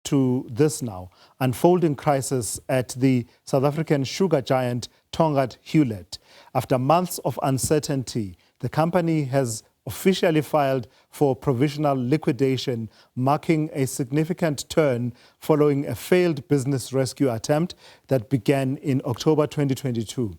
to this now, unfolding crisis at the South African sugar giant Tongaat Hulett. After months of uncertainty, the company has officially filed for provisional liquidation, marking a significant turn following a failed business rescue attempt that began in October 2022.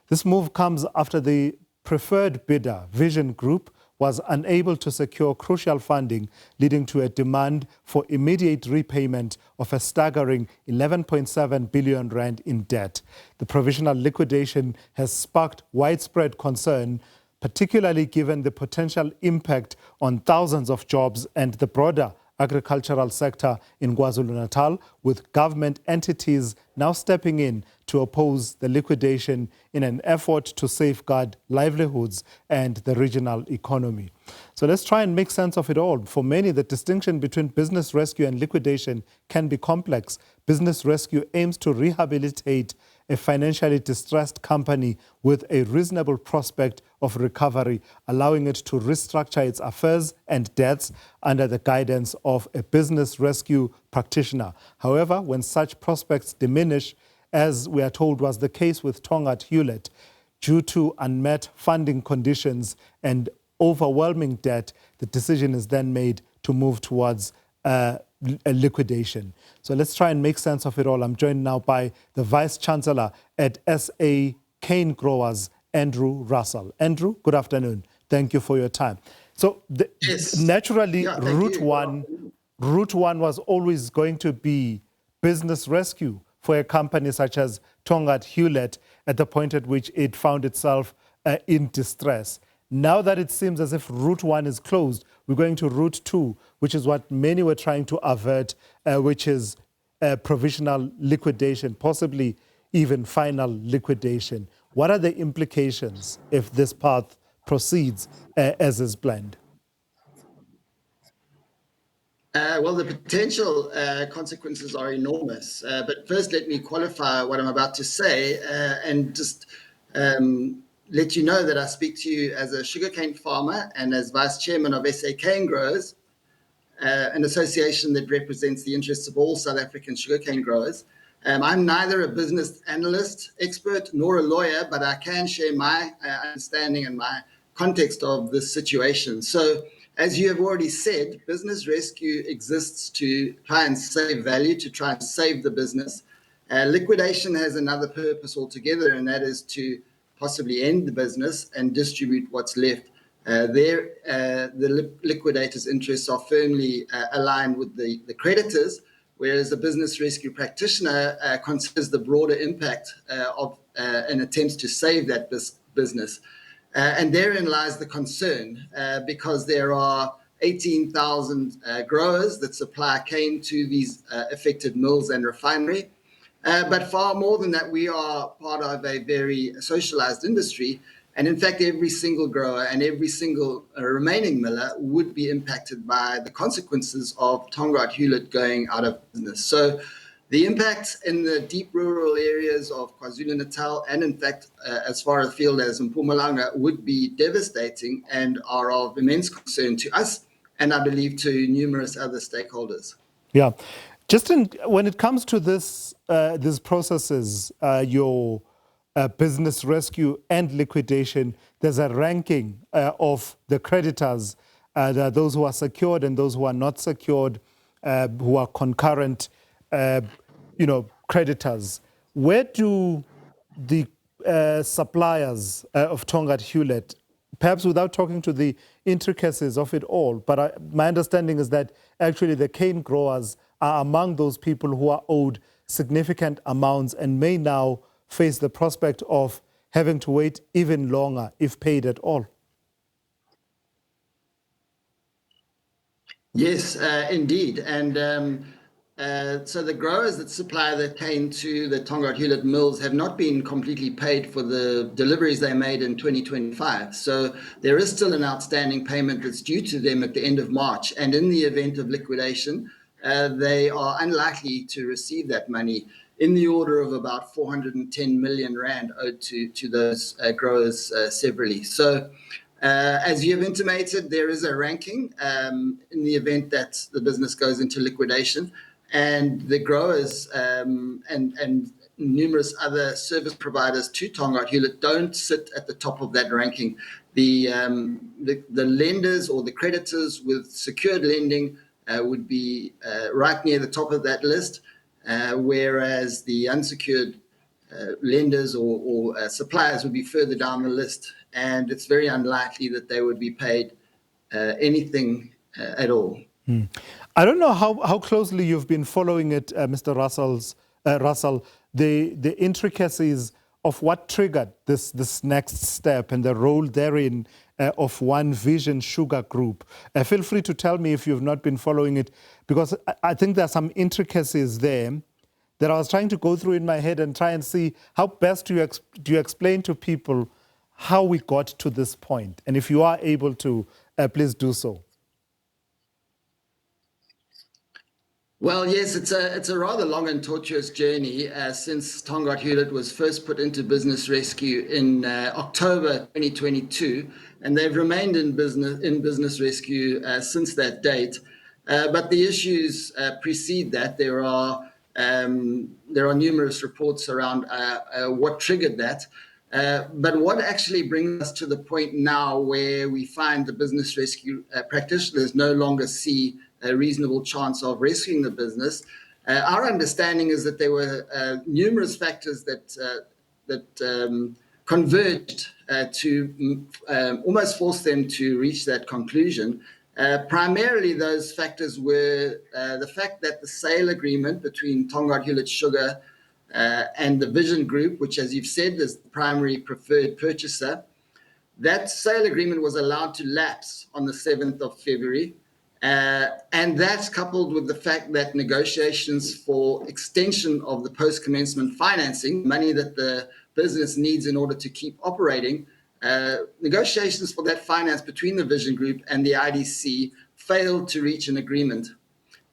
This move comes after the preferred bidder, Vision Group, was unable to secure crucial funding, leading to a demand for immediate repayment of a staggering 11.7 billion rand in debt. The provisional liquidation has sparked widespread concern, particularly given the potential impact on thousands of jobs and the broader agricultural sector in KwaZulu-Natal, with government entities now stepping in to oppose the liquidation in an effort to safeguard livelihoods and the regional economy. So let's try and make sense of it all. For many, the distinction between business rescue and liquidation can be complex. Business rescue aims to rehabilitate a financially distressed company with a reasonable prospect of recovery, allowing it to restructure its affairs and debts under the guidance of a business rescue practitioner. However, when such prospects diminish, as we are told was the case with Tongaat Hulett, due to unmet funding conditions and overwhelming debt, the decision is then made to move towards a liquidation. So let's try and make sense of it all. I'm joined now by the Vice Chancellor at SA Cane Growers, Andrew Russell. Andrew, good afternoon. Thank you for your time. So naturally, route one was always going to be business rescue for a company such as Tongaat Hulett at the point at which it found itself in distress. Now that it seems as if route one is closed, we're going to route two, which is what many were trying to avert, which is provisional liquidation, possibly even final liquidation. What are the implications if this path proceeds as is planned? Well, the potential consequences are enormous. But first, let me qualify what I'm about to say and just let you know that I speak to you as a sugarcane farmer and as Vice Chairman of SA Cane Growers, an association that represents the interests of all South African sugarcane growers. I'm neither a business analyst, expert, nor a lawyer, but I can share my understanding and my context of this situation. So, as you have already said, business rescue exists to try and save value, to try and save the business. Liquidation has another purpose altogether, and that is to possibly end the business and distribute what's left. The liquidator's interests are firmly aligned with the creditors, whereas the business rescue practitioner considers the broader impact of an attempt to save that business. And therein lies the concern, because there are 18,000 growers that supply cane to these affected mills and refinery. But far more than that, we are part of a very socialized industry. And in fact, every single grower and every single remaining miller would be impacted by the consequences of Tongaat Hulett going out of business. So the impact in the deep rural areas of KwaZulu-Natal and in fact, as far afield as Mpumalanga would be devastating and are of immense concern to us and I believe to numerous other stakeholders. Yeah. When it comes to these processes, your business rescue and liquidation, there's a ranking of the creditors, those who are secured and those who are not secured, who are concurrent, creditors. Where do the suppliers of Tongaat Hulett, perhaps without talking to the intricacies of it all, but my understanding is that actually the cane growers are among those people who are owed significant amounts and may now face the prospect of having to wait even longer if paid at all. Yes, indeed. And so the growers that supply the cane to the Tongaat Hulett mills have not been completely paid for the deliveries they made in 2025. So there is still an outstanding payment that's due to them at the end of March. And in the event of liquidation, they are unlikely to receive that money, in the order of about 410 million rand owed to those growers severally. So as you have intimated, there is a ranking in the event that the business goes into liquidation. and the growers and numerous other service providers to Tongaat Hulett don't sit at the top of that ranking. The lenders or the creditors with secured lending would be right near the top of that list, whereas the unsecured lenders or suppliers would be further down the list, and it's very unlikely that they would be paid anything at all. I don't know how closely you've been following it, Mr. Russell, the intricacies of what triggered this next step and the role therein of One Vision Sugar Group. Feel free to tell me if you've not been following it, because I think there are some intricacies there that I was trying to go through in my head and try and see how best do you explain to people how we got to this point. And if you are able to, please do so. Well, yes, it's a rather long and tortuous journey since Tongaat Hulett was first put into business rescue in October 2022, and they've remained in business rescue since that date. But the issues precede that. There are numerous reports around what triggered that. But what actually brings us to the point now where we find the business rescue practitioners no longer see a reasonable chance of rescuing the business. Our understanding is that there were numerous factors that converged to almost force them to reach that conclusion. Primarily, those factors were the fact that the sale agreement between Tongaat Hulett Sugar and the Vision Group, which, as you've said, is the primary preferred purchaser, that sale agreement was allowed to lapse on the 7th of February. And that's coupled with the fact that negotiations for extension of the post-commencement financing, money that the business needs in order to keep operating, negotiations for that finance between the Vision Group and the IDC failed to reach an agreement.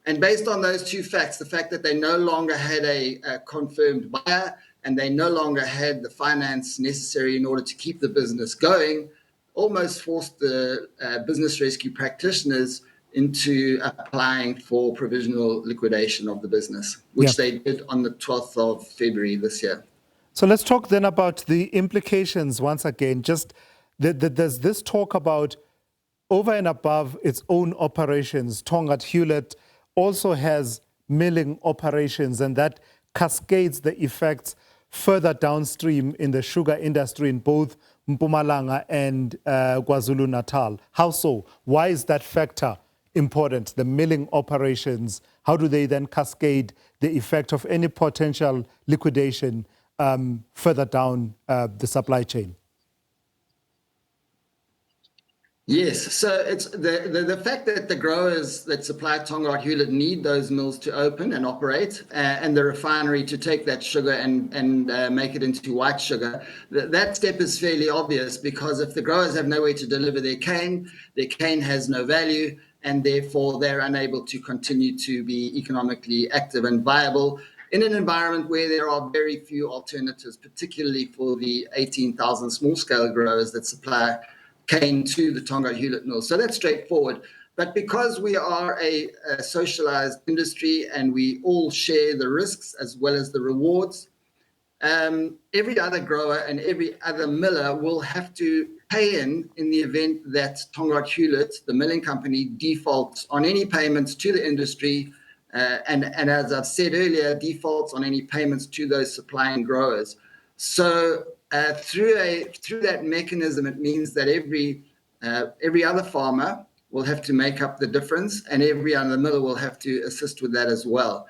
And based on those two facts, the fact that they no longer had a confirmed buyer and they no longer had the finance necessary in order to keep the business going, almost forced the business rescue practitioners into applying for provisional liquidation of the business, which they did on the 12th of February this year. So let's talk then about the implications once again. Just there's this talk about over and above its own operations, Tongaat Hulett also has milling operations, and that cascades the effects further downstream in the sugar industry in both Mpumalanga and KwaZulu-Natal. How so? Why is that factor important, the milling operations? How do they then cascade the effect of any potential liquidation further down the supply chain? Yes, so it's the fact that the growers that supply Tongaat Hulett need those mills to open and operate, and the refinery to take that sugar and make it into white sugar. That step is fairly obvious, because if the growers have nowhere to deliver their cane has no value, and therefore they're unable to continue to be economically active and viable in an environment where there are very few alternatives, particularly for the 18,000 small-scale growers that supply cane to the Tongaat Hulett mill. So that's straightforward. But because we are a socialized industry and we all share the risks as well as the rewards, every other grower and every other miller will have to pay in the event that Tongaat Hulett, the milling company, defaults on any payments to the industry, and as I've said earlier, defaults on any payments to those supplying growers. So through that mechanism, it means that every other farmer will have to make up the difference, and every other miller will have to assist with that as well.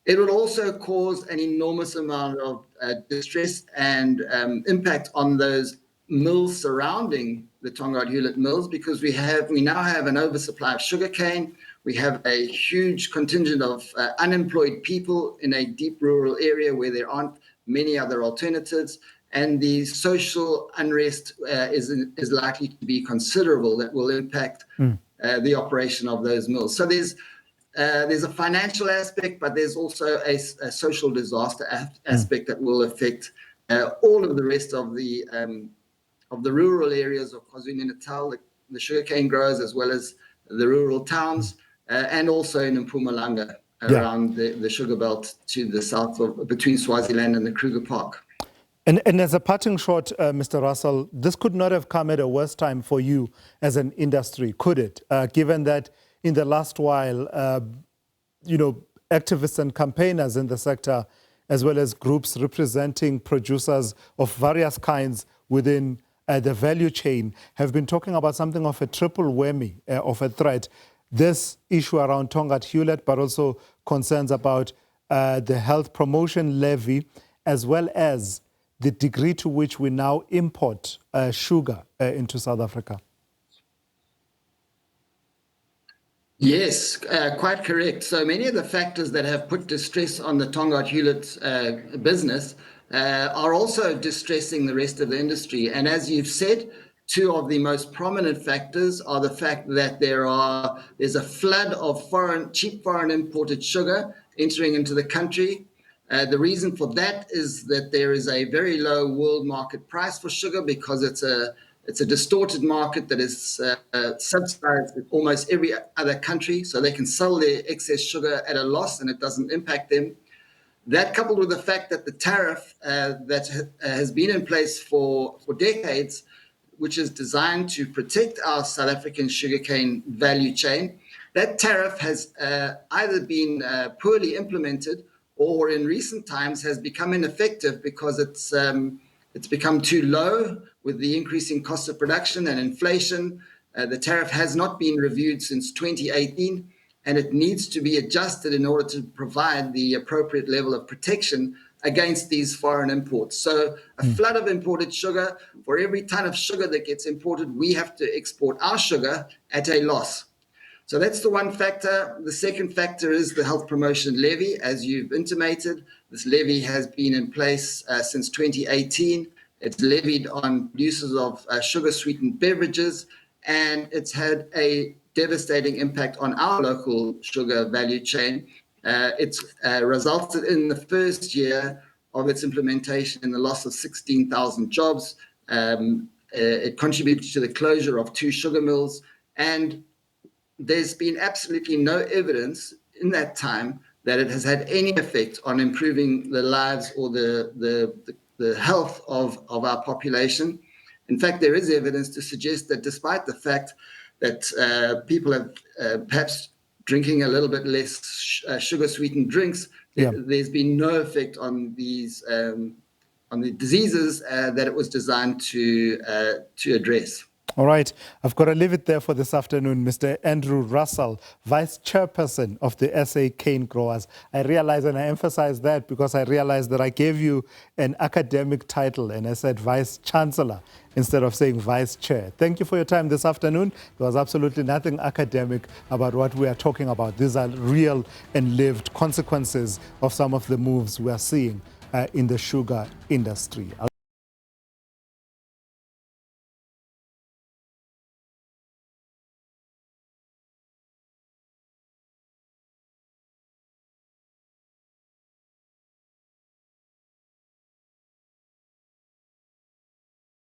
It will also cause an enormous amount of distress and impact on those mills surrounding the Tongaat Hulett mills, because we now have an oversupply of sugarcane. We have a huge contingent of unemployed people in a deep rural area where there aren't many other alternatives, and the social unrest is likely to be considerable. That will impact the operation of those mills. So there's a financial aspect, but there's also a social disaster aspect that will affect all of the rest of the rural areas of KwaZulu-Natal, the sugarcane growers, as well as the rural towns, and also in Mpumalanga. around the sugar belt to the south of between Swaziland and the Kruger Park. And as a parting shot, Mr. Russell, this could not have come at a worse time for you as an industry, could it? Given that in the last while, activists and campaigners in the sector, as well as groups representing producers of various kinds within the value chain, have been talking about something of a triple whammy of a threat. This issue around Tongaat Hulett, but also concerns about the health promotion levy, as well as the degree to which we now import sugar into South Africa. Yes, quite correct. So many of the factors that have put distress on the Tongaat Hulett business are also distressing the rest of the industry. And as you've said, two of the most prominent factors are the fact that there's a flood of cheap foreign imported sugar entering into the country. The reason for that is that there is a very low world market price for sugar because it's a distorted market that is subsidized in almost every other country, so they can sell their excess sugar at a loss and it doesn't impact them. That, coupled with the fact that the tariff that has been in place for decades, which is designed to protect our South African sugarcane value chain, that tariff has either been poorly implemented or in recent times has become ineffective because it's become too low with the increasing cost of production and inflation. The tariff has not been reviewed since 2018, and it needs to be adjusted in order to provide the appropriate level of protection against these foreign imports. So a flood of imported sugar, for every ton of sugar that gets imported, we have to export our sugar at a loss. So that's the one factor. The second factor is the health promotion levy. As you've intimated, this levy has been in place since 2018. It's levied on producers of sugar-sweetened beverages, and it's had a devastating impact on our local sugar value chain. It's resulted in the first year of its implementation in the loss of 16,000 jobs. It contributed to the closure of 2 sugar mills, and there's been absolutely no evidence in that time that it has had any effect on improving the lives or the health of our population. In fact, there is evidence to suggest that despite the fact that people have perhaps drinking a little bit less sugar-sweetened drinks, there's been no effect on these on the diseases that it was designed to address. All right. I've got to leave it there for this afternoon. Mr. Andrew Russell, Vice Chairperson of the SA Cane Growers. I realize, and I emphasize that because I realized that I gave you an academic title and I said Vice Chancellor instead of saying Vice Chair. Thank you for your time this afternoon. There was absolutely nothing academic about what we are talking about. These are real and lived consequences of some of the moves we are seeing in the sugar industry.